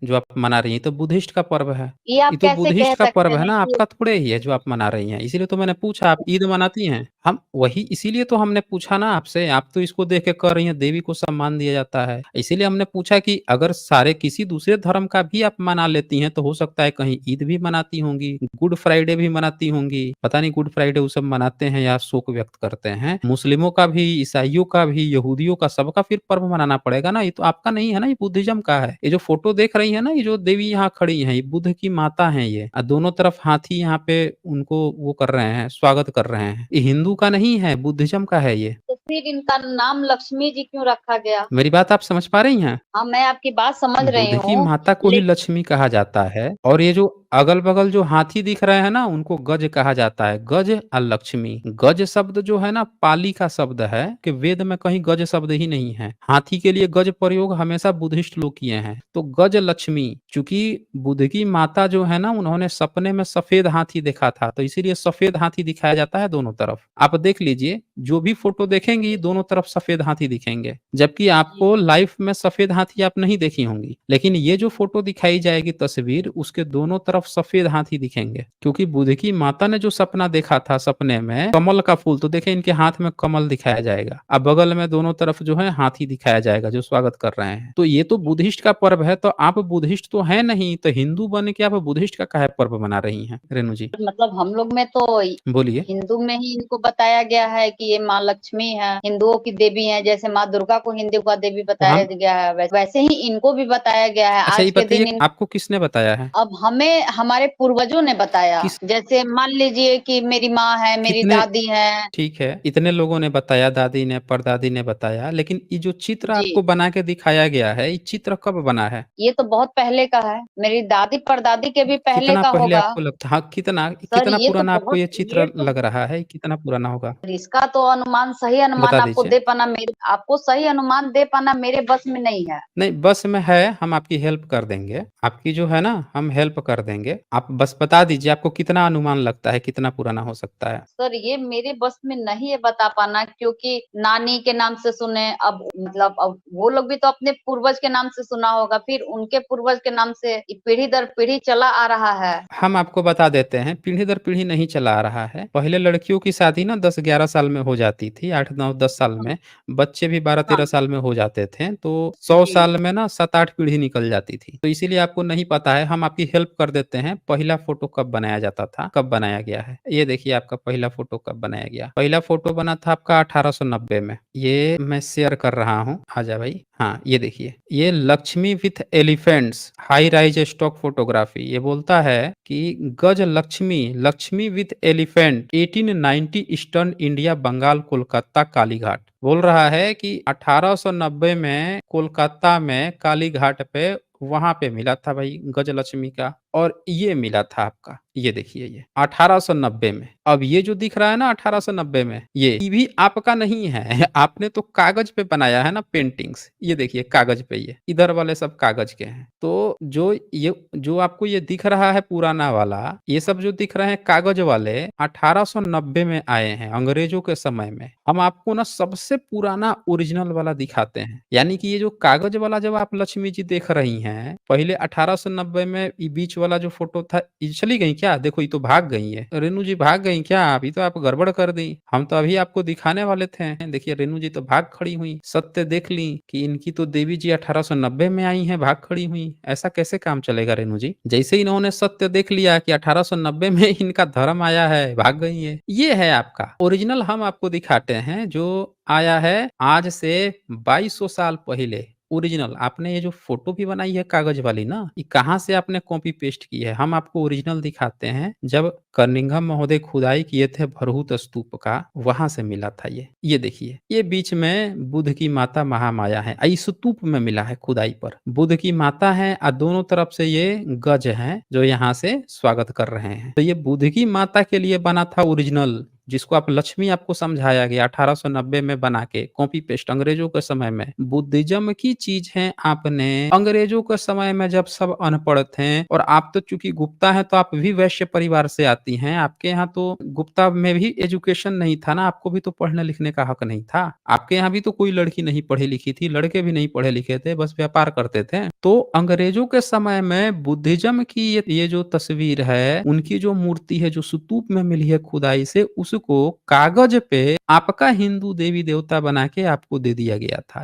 जो आप मना रही हैं, तो बुद्धिस्ट का पर्व है। ये आप ये तो कैसे कह बुद्धिस्ट का सकते पर्व है हैं ना, कि आपका थोड़े ही है जो आप मना रही हैं। इसीलिए तो मैंने पूछा आप ईद मनाती हैं? हम वही इसीलिए तो हमने पूछा ना आपसे, आप तो इसको देख के कह रही हैं देवी को सम्मान दिया जाता है। इसीलिए हमने पूछा कि अगर सारे किसी दूसरे धर्म का भी आप मना लेती हैं, तो हो सकता है कहीं ईद भी मनाती होंगी, गुड फ्राइडे भी मनाती होंगी। पता नहीं गुड फ्राइडे वो सब मनाते हैं या शोक व्यक्त करते हैं। मुस्लिमों का भी, ईसाइयों का भी, यहूदियों का, सबका फिर पर्व मनाना पड़ेगा ना। ये तो आपका नहीं है ना, ये बुद्धिज्म का है। ये जो फोटो देख रही है ना, ये जो देवी यहाँ खड़ी हैं, ये बुद्ध की माता हैं ये। दोनों तरफ हाथी यहाँ पे उनको वो कर रहे हैं, स्वागत कर रहे हैं। ये हिंदू का नहीं है, बुद्धिज्म का है ये। तो फिर इनका नाम लक्ष्मी जी क्यों रखा गया? मेरी बात आप समझ पा रही हैं? हाँ, मैं आपकी बात समझ रही बुद्ध की हूँ, माता को ही लेकिन लक्ष्मी कहा जाता है। और ये जो अगल-बगल जो हाथी दिख रहे हैं ना, उनको गज कहा जाता है। गज और लक्ष्मी। गज शब्द जो है ना, पाली का शब्द है कि वेद में कहीं गज शब्द ही नहीं है। हाथी के लिए गज प्रयोग हमेशा बुद्धिस्ट लोग किए हैं। तो गज लक्ष्मी, चूंकि बुद्ध की माता जो है ना, उन्होंने सपने में सफेद हाथी देखा था, तो इसीलिए सफेद हाथी दिखाया जाता है दोनों तरफ। आप देख लीजिए, जो भी फोटो देखेंगी दोनों तरफ सफेद हाथी दिखेंगे, जबकि आपको लाइफ में सफेद हाथी आप नहीं देखी होंगी। लेकिन ये जो फोटो दिखाई जाएगी तस्वीर, उसके दोनों तरफ सफेद हाथी दिखेंगे, क्योंकि बुद्ध की माता ने जो सपना देखा था, सपने में कमल का फूल, तो देखे इनके हाथ में कमल दिखाया जाएगा, अब बगल में दोनों तरफ जो है हाथी दिखाया जाएगा जो स्वागत कर रहे हैं। तो ये तो बुद्धिस्ट का पर्व है, तो आप बुद्धिस्ट तो है नहीं, तो हिंदू बन के आप बुद्धिस्ट का काहे पर्व मना रही हैं रेणु जी? मतलब हम लोग में तो बोलिए। हिंदू में ही इनको बताया गया है कि ये माँ लक्ष्मी है, हिंदुओं की देवी है। जैसे माँ दुर्गा को हिंदू का देवी तो बताया हम गया है, वैसे ही इनको भी बताया गया है। अच्छा, ये आज के बताइए दिन इन आपको किसने बताया है? अब हमें हमारे पूर्वजों ने बताया। किस जैसे मान लीजिए कि मेरी माँ है, मेरी कितने दादी है। ठीक है, इतने लोगों ने बताया, दादी ने, परदादी ने बताया, लेकिन ये जो चित्र जी, आपको बना के दिखाया गया है, ये चित्र कब बना है? ये तो बहुत पहले का है, मेरी दादी परदादी के भी पहले कितना का पहले होगा। आपको लगता हाँ, कितना सर कितना ये तो पुराना आपको बहुत ये ये चित्र तो लग रहा है? कितना पुराना होगा? इसका तो अनुमान, सही अनुमान बता आपको दीजिए। दे पाना मेरे आपको सही अनुमान दे पाना मेरे बस में नहीं है। नहीं, बस में है, हम आपकी हेल्प कर देंगे। आपकी जो है ना, हम हेल्प कर देंगे। आप बस बता दीजिए आपको कितना अनुमान लगता है, कितना पुराना हो सकता है? सर ये मेरे बस में नहीं है बता पाना, क्योंकि नानी के नाम से सुने, अब मतलब अब वो लोग भी तो अपने पूर्वज के नाम से सुना होगा, फिर उनके पूर्वज के नाम से ये पीढ़ी दर पीढ़ी चला आ रहा है। हम आपको बता देते हैं, पीढ़ी दर पीढ़ी नहीं चला आ रहा है। पहले लड़कियों की शादी ना 10-11 साल में हो जाती थी, 8-9-10 साल में। बच्चे भी 12-13 हाँ साल में हो जाते थे। तो 100 जी। साल में ना 7-8 पीढ़ी निकल जाती थी। तो इसीलिए आपको नहीं पता है, हम आपकी हेल्प कर देते हैं। पहला फ़ोटो कब बनाया जाता था, कब बनाया गया है? ये देखिए आपका पहला फ़ोटो कब बनाया गया। पहला फ़ोटो बना था आपका 1890 में। ये मैं शेयर कर रहा हूँ। आजा भाई। हाँ, ये देखिए। ये Lakshmi with elephants high rise stock photography. ये बोलता है कि Gaja Lakshmi, Lakshmi with elephant 1890 eastern India, Bengal, Kolkata, Kalighat. बोल रहा है कि 1890 में कोलकाता में कालीघाट पे वहां पे मिला था भाई गजलक्ष्मी का, और ये मिला था आपका। ये देखिए, ये 1890 में। अब ये जो दिख रहा है ना 1890 में, ये भी आपका नहीं है। आपने तो कागज पे बनाया है ना पेंटिंग्स। ये देखिए कागज पे, ये इधर वाले सब कागज के हैं। तो जो आपको ये दिख रहा है पुराना वाला, ये सब जो दिख रहे हैं कागज वाले 1890 में आए हैं, अंग्रेजों के समय में। हम आपको ना सबसे पुराना ओरिजिनल वाला दिखाते हैं। यानी कि ये जो कागज वाला जब आप लक्ष्मी जी देख रही हैं, पहले 1890 में ये बीच वाला जो फोटो था, ये चली गई क्या? देखो ये तो भाग गई है। रेणु जी भाग गई क्या? अभी तो आप गड़बड़ कर दी। हम तो अभी आपको दिखाने वाले थे। देखिए रेणु जी तो भाग खड़ी हुई, सत्य देख ली कि इनकी तो देवी जी 1890 में आई हैं, भाग खड़ी हुई। ऐसा कैसे काम चलेगा रेणु जी? जैसे इन्होंने सत्य देख लिया कि 1890 में इनका धर्म आया है, भाग गई है। ये है आपका ओरिजिनल, हम आपको दिखाते हैं जो आया है आज से 2200 साल पहले। ओरिजिनल आपने ये जो फोटो भी बनाई है कागज वाली ना, ये कहाँ से आपने कॉपी पेस्ट की है? हम आपको ओरिजिनल दिखाते हैं। जब कर्निंघम महोदय खुदाई किए थे भरहूत स्तूप का, वहां से मिला था ये देखिए, ये बीच में बुद्ध की माता महामाया है। इस स्तूप में मिला है खुदाई पर, बुद्ध की माता है और दोनों तरफ से ये गज हैं जो यहाँ से स्वागत कर रहे हैं। तो ये बुद्ध की माता के लिए बना था ओरिजिनल। जिसको आप लक्ष्मी आपको समझाया गया 1890 में बना के कॉपी पेस्ट अंग्रेजों के समय में। बुद्धिज्म की चीज़ें आपने अंग्रेजों के समय में जब सब अनपढ़ थे और आप तो चूँकि गुप्ता हैं तो आप भी वैश्य परिवार से आती हैं। आपके यहाँ तो गुप्ता में भी एजुकेशन नहीं था ना, आपको भी तो पढ़ने-लिखने का हक नहीं था। आपके यहाँ भी तो कोई लड़की नहीं पढ़ी-लिखी थी, लड़के भी नहीं पढ़े-लिखे थे, बस व्यापार करते थे। तो अंग्रेजों के समय में बुद्धिज्म की ये जो तस्वीर है, उनकी जो मूर्ति है, जो स्तूप में मिली है खुदाई से, उसको कागज़ पे आपका हिंदू देवी-देवता बना के आपको दे दिया गया था।